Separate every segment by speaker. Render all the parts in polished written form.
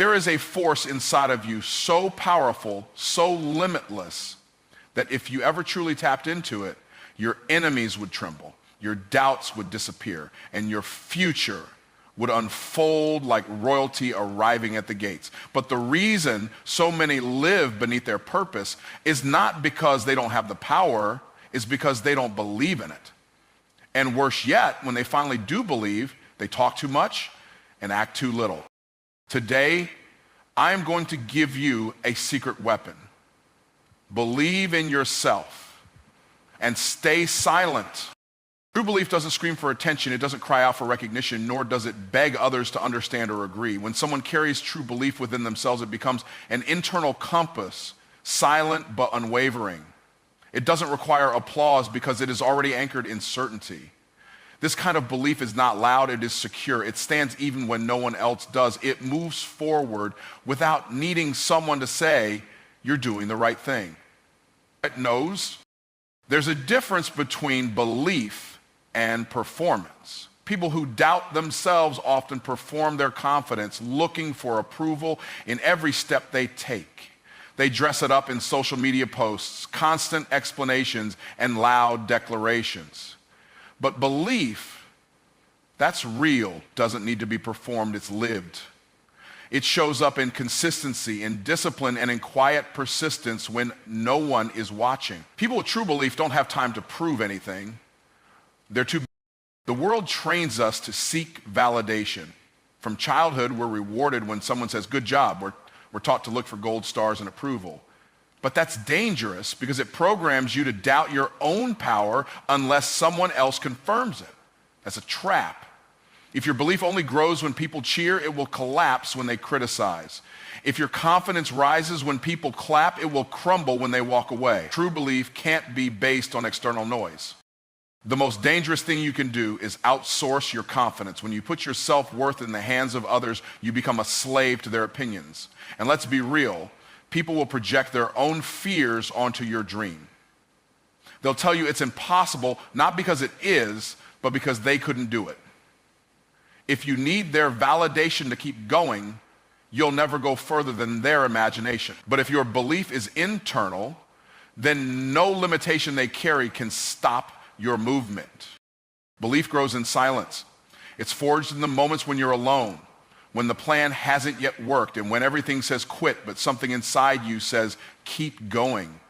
Speaker 1: There is a force inside of you so powerful, so limitless, that if you ever truly tapped into it, your enemies would tremble, your doubts would disappear, and your future would unfold like royalty arriving at the gates. But the reason so many live beneath their purpose is not because they don't have the power, it's because they don't believe in it. And worse yet, when they finally do believe, they talk too much and act too little. Today, I am going to give you a secret weapon. Believe in yourself and stay silent. True belief doesn't scream for attention, it doesn't cry out for recognition, nor does it beg others to understand or agree. When someone carries true belief within themselves, it becomes an internal compass, silent but unwavering. It doesn't require applause because it is already anchored in certainty. This kind of belief is not loud, it is secure. It stands even when no one else does. It moves forward without needing someone to say, you're doing the right thing. It knows there's a difference between belief and performance. People who doubt themselves often perform their confidence, looking for approval in every step they take. They dress it up in social media posts, constant explanations, and loud declarations. But belief, that's real, doesn't need to be performed, it's lived. It shows up in consistency, in discipline, and in quiet persistence when no one is watching. People with true belief don't have time to prove anything. They're too. The world trains us to seek validation. From childhood, we're rewarded when someone says, good job. We're taught to look for gold stars and approval. But that's dangerous because it programs you to doubt your own power unless someone else confirms it. That's a trap. If your belief only grows when people cheer, it will collapse when they criticize. If your confidence rises when people clap, it will crumble when they walk away. True belief can't be based on external noise. The most dangerous thing you can do is outsource your confidence. When you put your self-worth in the hands of others, you become a slave to their opinions. And let's be real, people will project their own fears onto your dream. They'll tell you it's impossible, not because it is, but because they couldn't do it. If you need their validation to keep going, you'll never go further than their imagination. But if your belief is internal, then no limitation they carry can stop your movement. Belief grows in silence. It's forged in the moments when you're alone, when the plan hasn't yet worked, and when everything says quit, but something inside you says keep going.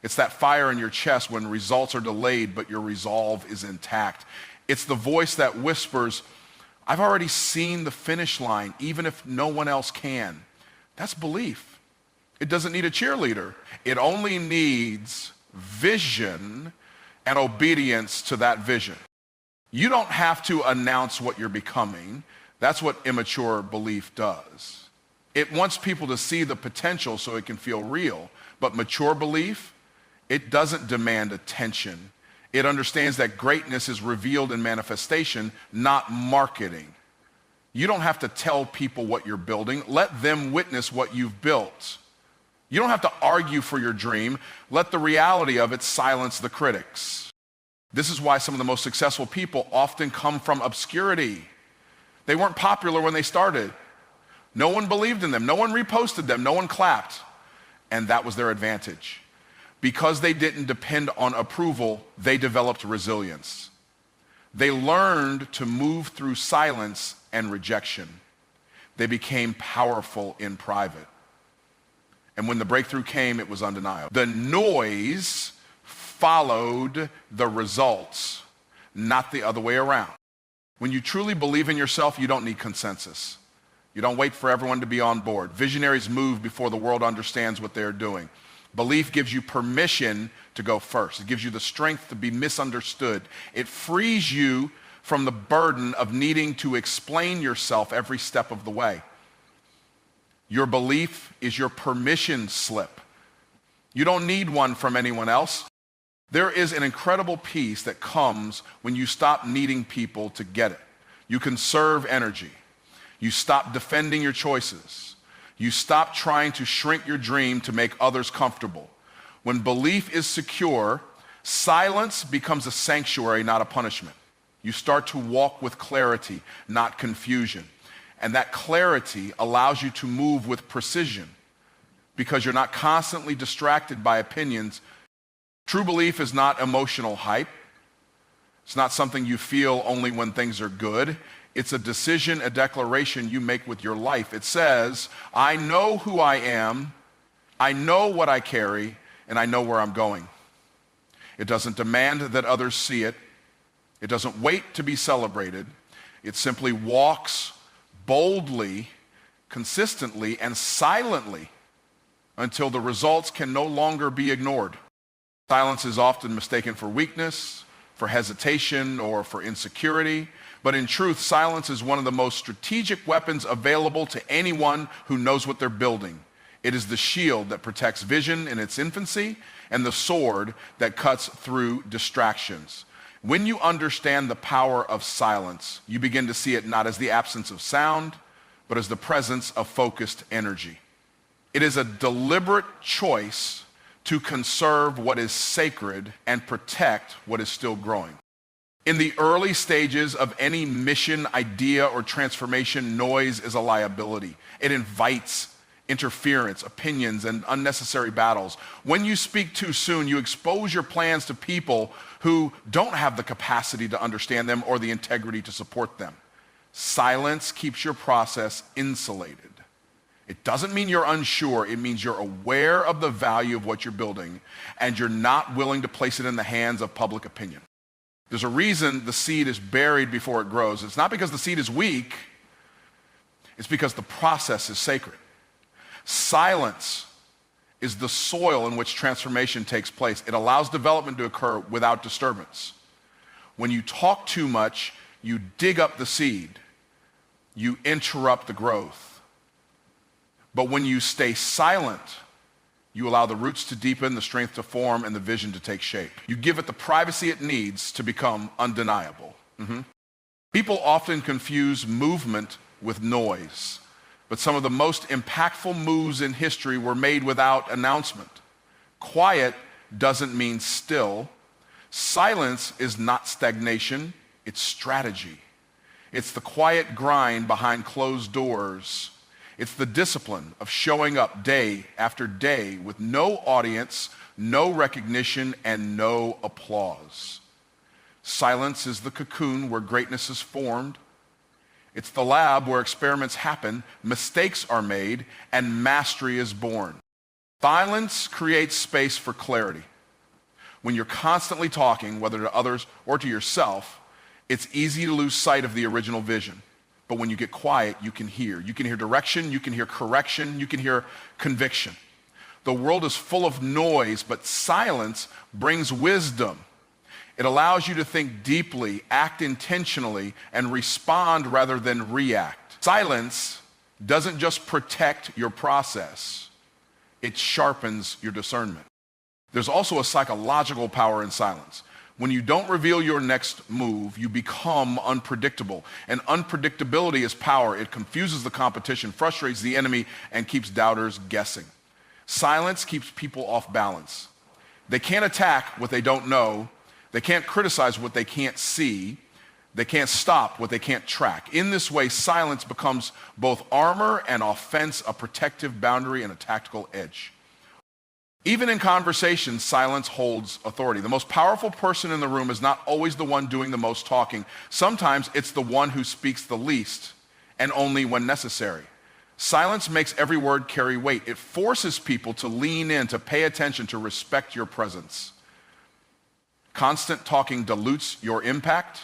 Speaker 1: It's that fire in your chest when results are delayed, but your resolve is intact. It's the voice that whispers, I've already seen the finish line, even if no one else can. That's belief. It doesn't need a cheerleader. It only needs vision and obedience to that vision. You don't have to announce what you're becoming. That's what immature belief does. It wants people to see the potential so it can feel real. But mature belief, it doesn't demand attention. It understands that greatness is revealed in manifestation, not marketing. You don't have to tell people what you're building. Let them witness what you've built. You don't have to argue for your dream. Let the reality of it silence the critics. This is why some of the most successful people often come from obscurity. They weren't popular when they started. No one believed in them. No one reposted them. No one clapped. And that was their advantage. Because they didn't depend on approval, they developed resilience. They learned to move through silence and rejection. They became powerful in private. And when the breakthrough came, it was undeniable. The noise followed the results, not the other way around. When you truly believe in yourself, you don't need consensus. You don't wait for everyone to be on board. Visionaries move before the world understands what they're doing. Belief gives you permission to go first. It gives you the strength to be misunderstood. It frees you from the burden of needing to explain yourself every step of the way. Your belief is your permission slip. You don't need one from anyone else. There is an incredible peace that comes when you stop needing people to get it. You conserve energy. You stop defending your choices. You stop trying to shrink your dream to make others comfortable. When belief is secure, silence becomes a sanctuary, not a punishment. You start to walk with clarity, not confusion. And that clarity allows you to move with precision because you're not constantly distracted by opinions. True belief is not emotional hype. It's not something you feel only when things are good. It's a decision, a declaration you make with your life. It says, I know who I am, I know what I carry, and I know where I'm going. It doesn't demand that others see it. It doesn't wait to be celebrated. It simply walks boldly, consistently, and silently until the results can no longer be ignored. Silence is often mistaken for weakness, for hesitation, or for insecurity. But in truth, silence is one of the most strategic weapons available to anyone who knows what they're building. It is the shield that protects vision in its infancy and the sword that cuts through distractions. When you understand the power of silence, you begin to see it not as the absence of sound, but as the presence of focused energy. It is a deliberate choice to conserve what is sacred and protect what is still growing. In the early stages of any mission, idea, or transformation, noise is a liability. It invites interference, opinions, and unnecessary battles. When you speak too soon, you expose your plans to people who don't have the capacity to understand them or the integrity to support them. Silence keeps your process insulated. It doesn't mean you're unsure. It means you're aware of the value of what you're building, and you're not willing to place it in the hands of public opinion. There's a reason the seed is buried before it grows. It's not because the seed is weak. It's because the process is sacred. Silence is the soil in which transformation takes place. It allows development to occur without disturbance. When you talk too much, you dig up the seed. You interrupt the growth. But when you stay silent, you allow the roots to deepen, the strength to form, and the vision to take shape. You give it the privacy it needs to become undeniable. People often confuse movement with noise, but some of the most impactful moves in history were made without announcement. Quiet doesn't mean still. Silence is not stagnation, it's strategy. It's the quiet grind behind closed doors. It's the discipline of showing up day after day with no audience, no recognition, and no applause. Silence is the cocoon where greatness is formed. It's the lab where experiments happen, mistakes are made, and mastery is born. Silence creates space for clarity. When you're constantly talking, whether to others or to yourself, it's easy to lose sight of the original vision. But when you get quiet, you can hear. You can hear direction, you can hear correction, you can hear conviction. The world is full of noise, but silence brings wisdom. It allows you to think deeply, act intentionally, and respond rather than react. Silence doesn't just protect your process, it sharpens your discernment. There's also a psychological power in silence. When you don't reveal your next move, you become unpredictable. And unpredictability is power. It confuses the competition, frustrates the enemy, and keeps doubters guessing. Silence keeps people off balance. They can't attack what they don't know. They can't criticize what they can't see. They can't stop what they can't track. In this way, silence becomes both armor and offense, a protective boundary and a tactical edge. Even in conversations, silence holds authority. The most powerful person in the room is not always the one doing the most talking. Sometimes it's the one who speaks the least, and only when necessary. Silence makes every word carry weight. It forces people to lean in, to pay attention, to respect your presence. Constant talking dilutes your impact,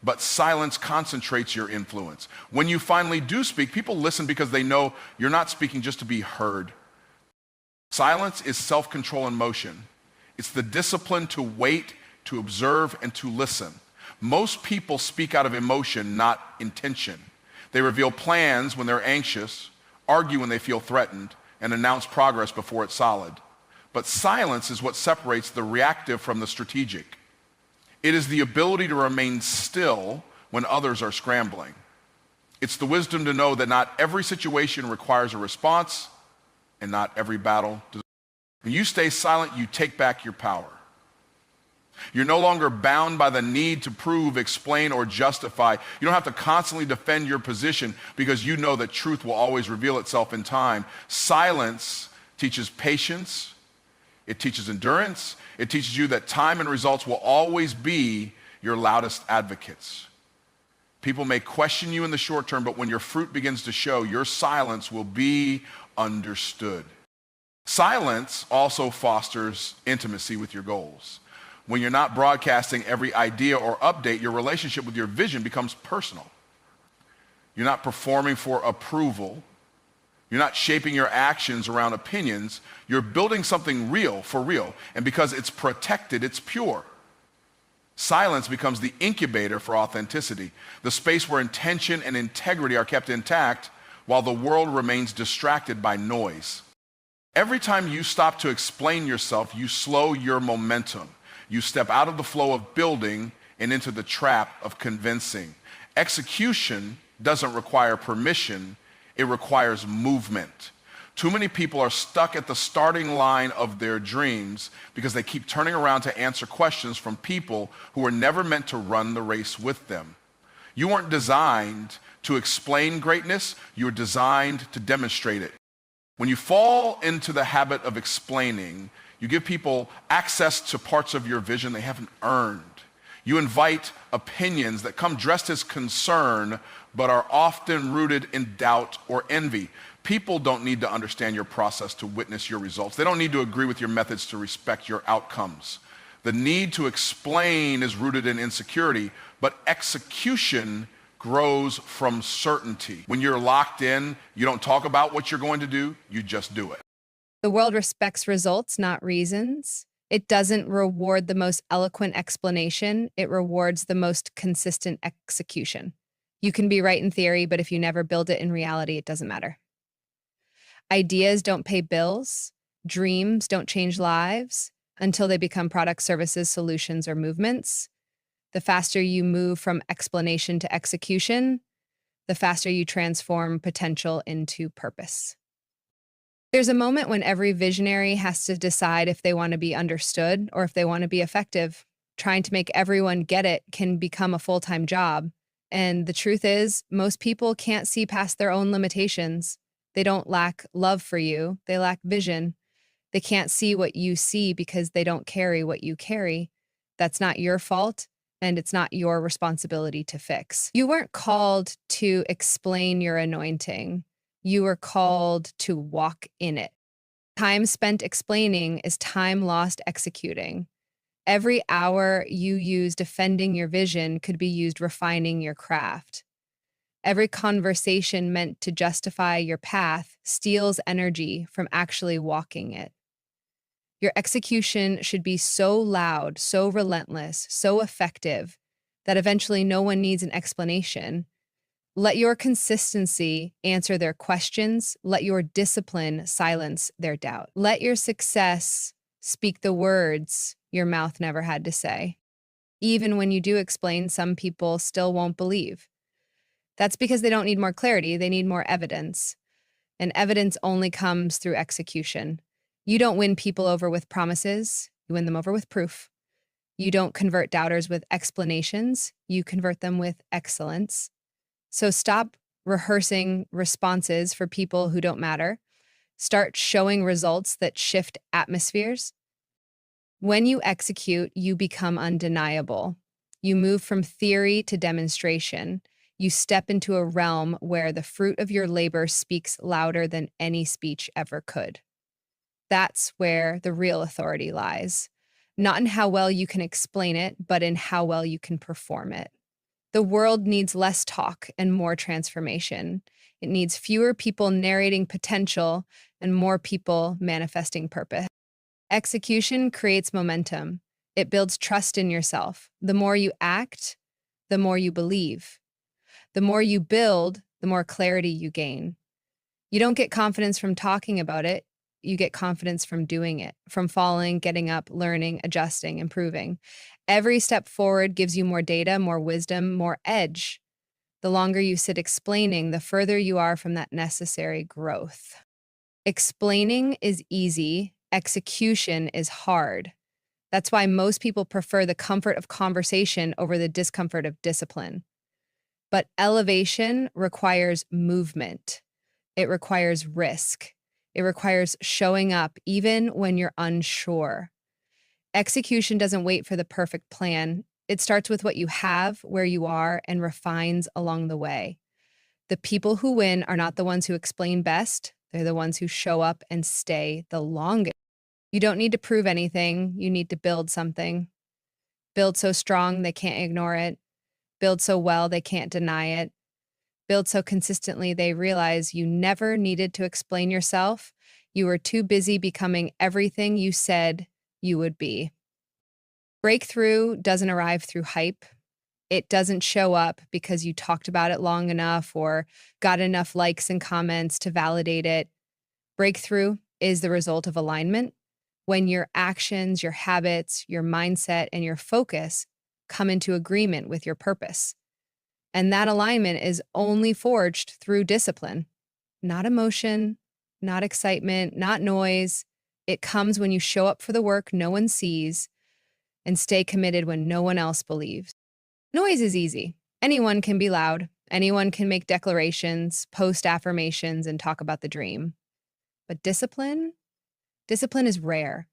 Speaker 1: but silence concentrates your influence. When you finally do speak, people listen because they know you're not speaking just to be heard. Silence is self-control in motion. It's the discipline to wait, to observe, and to listen. Most people speak out of emotion, not intention. They reveal plans when they're anxious, argue when they feel threatened, and announce progress before it's solid. But silence is what separates the reactive from the strategic. It is the ability to remain still when others are scrambling. It's the wisdom to know that not every situation requires a response, and not every battle does. When you stay silent, you take back your power. You're no longer bound by the need to prove, explain, or justify. You don't have to constantly defend your position because you know that truth will always reveal itself in time. Silence teaches patience. It teaches endurance. It teaches you that time and results will always be your loudest advocates. People may question you in the short term, but when your fruit begins to show, your silence will be understood. Silence also fosters intimacy with your goals. When you're not broadcasting every idea or update, your relationship with your vision becomes personal. You're not performing for approval. You're not shaping your actions around opinions. You're building something real for real. And because it's protected, it's pure. Silence becomes the incubator for authenticity, the space where intention and integrity are kept intact while the world remains distracted by noise. Every time you stop to explain yourself, you slow your momentum. You step out of the flow of building and into the trap of convincing. Execution doesn't require permission, it requires movement. Too many people are stuck at the starting line of their dreams because they keep turning around to answer questions from people who were never meant to run the race with them. You weren't designed to explain greatness, you were designed to demonstrate it. When you fall into the habit of explaining, you give people access to parts of your vision they haven't earned. You invite opinions that come dressed as concern, but are often rooted in doubt or envy. People don't need to understand your process to witness your results. They don't need to agree with your methods to respect your outcomes. The need to explain is rooted in insecurity, but execution grows from certainty. When you're locked in, you don't talk about what you're going to do, you just do it.
Speaker 2: The world respects results, not reasons. It doesn't reward the most eloquent explanation. It rewards the most consistent execution. You can be right in theory, but if you never build it in reality, it doesn't matter. Ideas don't pay bills. Dreams don't change lives until they become products, services, solutions, or movements. The faster you move from explanation to execution, the faster you transform potential into purpose. There's a moment when every visionary has to decide if they want to be understood or if they want to be effective. Trying to make everyone get it can become a full-time job. And the truth is, most people can't see past their own limitations. They don't lack love for you, they lack vision. They can't see what you see because they don't carry what you carry. That's not your fault, and it's not your responsibility to fix. You weren't called to explain your anointing. You were called to walk in it. Time spent explaining is time lost executing. Every hour you use defending your vision could be used refining your craft. Every conversation meant to justify your path steals energy from actually walking it. Your execution should be so loud, so relentless, so effective that eventually no one needs an explanation. Let your consistency answer their questions. Let your discipline silence their doubt. Let your success speak the words your mouth never had to say. Even when you do explain, some people still won't believe. That's because they don't need more clarity, they need more evidence. And evidence only comes through execution. You don't win people over with promises, you win them over with proof. You don't convert doubters with explanations, you convert them with excellence. So stop rehearsing responses for people who don't matter. Start showing results that shift atmospheres. When you execute, you become undeniable. You move from theory to demonstration. You step into a realm where the fruit of your labor speaks louder than any speech ever could. That's where the real authority lies. Not in how well you can explain it, but in how well you can perform it. The world needs less talk and more transformation. It needs fewer people narrating potential and more people manifesting purpose. Execution creates momentum. It builds trust in yourself. The more you act, the more you believe. The more you build, the more clarity you gain. You don't get confidence from talking about it. You get confidence from doing it, from falling, getting up, learning, adjusting, improving. Every step forward gives you more data, more wisdom, more edge. The longer you sit explaining, the further you are from that necessary growth. Explaining is easy. Execution is hard. That's why most people prefer the comfort of conversation over the discomfort of discipline. But elevation requires movement. It requires risk. It requires showing up even when you're unsure. Execution doesn't wait for the perfect plan. It starts with what you have, where you are, and refines along the way. The people who win are not the ones who explain best. They're the ones who show up and stay the longest. You don't need to prove anything. You need to build something. Build so strong they can't ignore it. Build so well they can't deny it. Build so consistently they realize you never needed to explain yourself. You were too busy becoming everything you said you would be. Breakthrough doesn't arrive through hype. It doesn't show up because you talked about it long enough or got enough likes and comments to validate it. Breakthrough is the result of alignment. When your actions, your habits, your mindset, and your focus come into agreement with your purpose. And that alignment is only forged through discipline, not emotion, not excitement, not noise. It comes when you show up for the work no one sees and stay committed when no one else believes. Noise is easy. Anyone can be loud. Anyone can make declarations, post affirmations, and talk about the dream. But discipline is rare.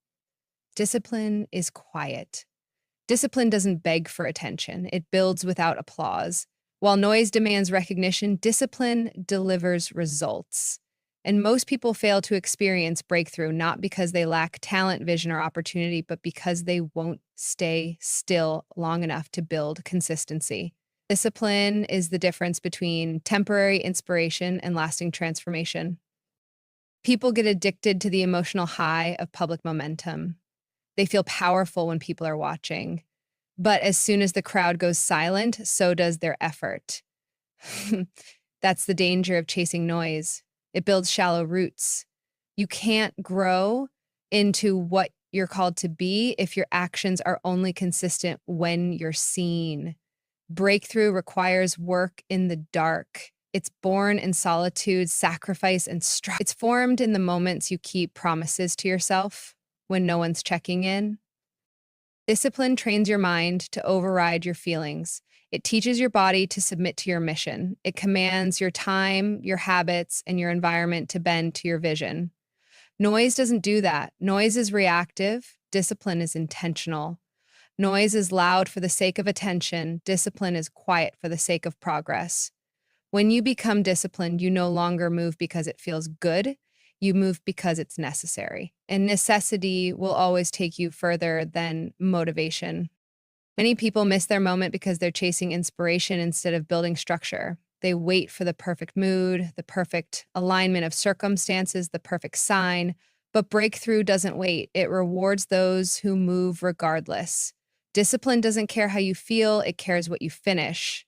Speaker 2: Discipline is quiet. Discipline doesn't beg for attention. It builds without applause. While noise demands recognition, discipline delivers results. And most people fail to experience breakthrough not because they lack talent, vision, or opportunity, but because they won't stay still long enough to build consistency. Discipline is the difference between temporary inspiration and lasting transformation. People get addicted to the emotional high of public momentum. They feel powerful when people are watching. But as soon as the crowd goes silent, so does their effort. That's the danger of chasing noise. It builds shallow roots. You can't grow into what you're called to be if your actions are only consistent when you're seen. Breakthrough requires work in the dark. It's born in solitude, sacrifice, and strife. It's formed in the moments you keep promises to yourself when no one's checking in. Discipline trains your mind to override your feelings. It teaches your body to submit to your mission. It commands your time, your habits, and your environment to bend to your vision. Noise doesn't do that. Noise is reactive. Discipline is intentional. Noise is loud for the sake of attention. Discipline is quiet for the sake of progress. When you become disciplined, you no longer move because it feels good. You move because it's necessary. And necessity will always take you further than motivation. Many people miss their moment because they're chasing inspiration instead of building structure. They wait for the perfect mood, the perfect alignment of circumstances, the perfect sign. But breakthrough doesn't wait. It rewards those who move regardless. Discipline doesn't care how you feel, it cares what you finish.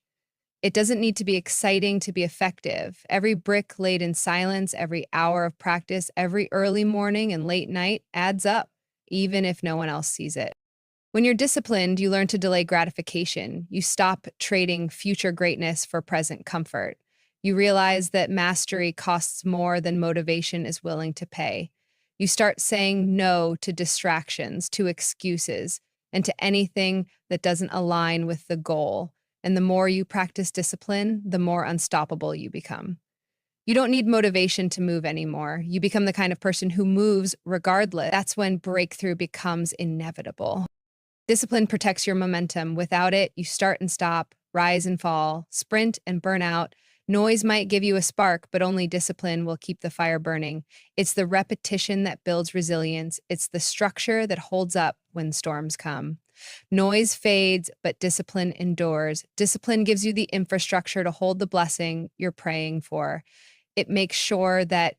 Speaker 2: It doesn't need to be exciting to be effective. Every brick laid in silence, every hour of practice, every early morning and late night adds up, even if no one else sees it. When you're disciplined, you learn to delay gratification. You stop trading future greatness for present comfort. You realize that mastery costs more than motivation is willing to pay. You start saying no to distractions, to excuses, and to anything that doesn't align with the goal. And the more you practice discipline, the more unstoppable you become. You don't need motivation to move anymore. You become the kind of person who moves regardless. That's when breakthrough becomes inevitable. Discipline protects your momentum. Without it, you start and stop, rise and fall, sprint and burn out. Noise might give you a spark, but only discipline will keep the fire burning. It's the repetition that builds resilience. It's the structure that holds up when storms come. Noise fades, but discipline endures. Discipline gives you the infrastructure to hold the blessing you're praying for. It makes sure that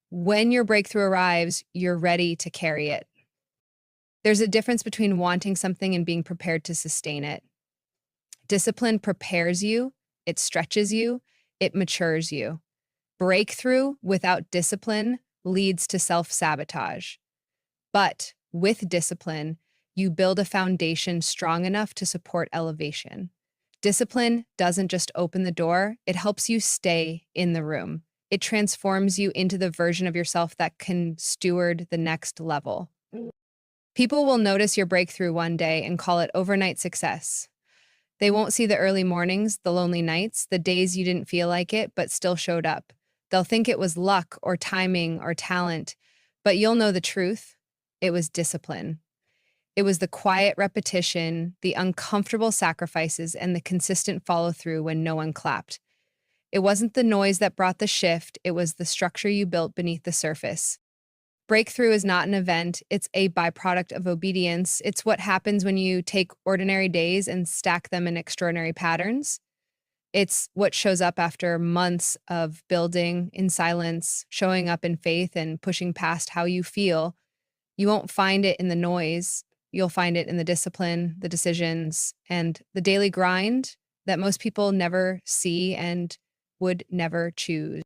Speaker 2: when your breakthrough arrives, you're ready to carry it. There's a difference between wanting something and being prepared to sustain it. Discipline prepares you, it stretches you, it matures you. Breakthrough without discipline leads to self-sabotage. But with discipline, you build a foundation strong enough to support elevation. Discipline doesn't just open the door, it helps you stay in the room. It transforms you into the version of yourself that can steward the next level. People will notice your breakthrough one day and call it overnight success. They won't see the early mornings, the lonely nights, the days you didn't feel like it but still showed up. They'll think it was luck or timing or talent, but you'll know the truth. It was discipline. It was the quiet repetition, the uncomfortable sacrifices, and the consistent follow through when no one clapped. It wasn't the noise that brought the shift, it was the structure you built beneath the surface. Breakthrough is not an event, it's a byproduct of obedience. It's what happens when you take ordinary days and stack them in extraordinary patterns. It's what shows up after months of building in silence, showing up in faith, and pushing past how you feel. You won't find it in the noise. You'll find it in the discipline, the decisions, and the daily grind that most people never see and would never choose.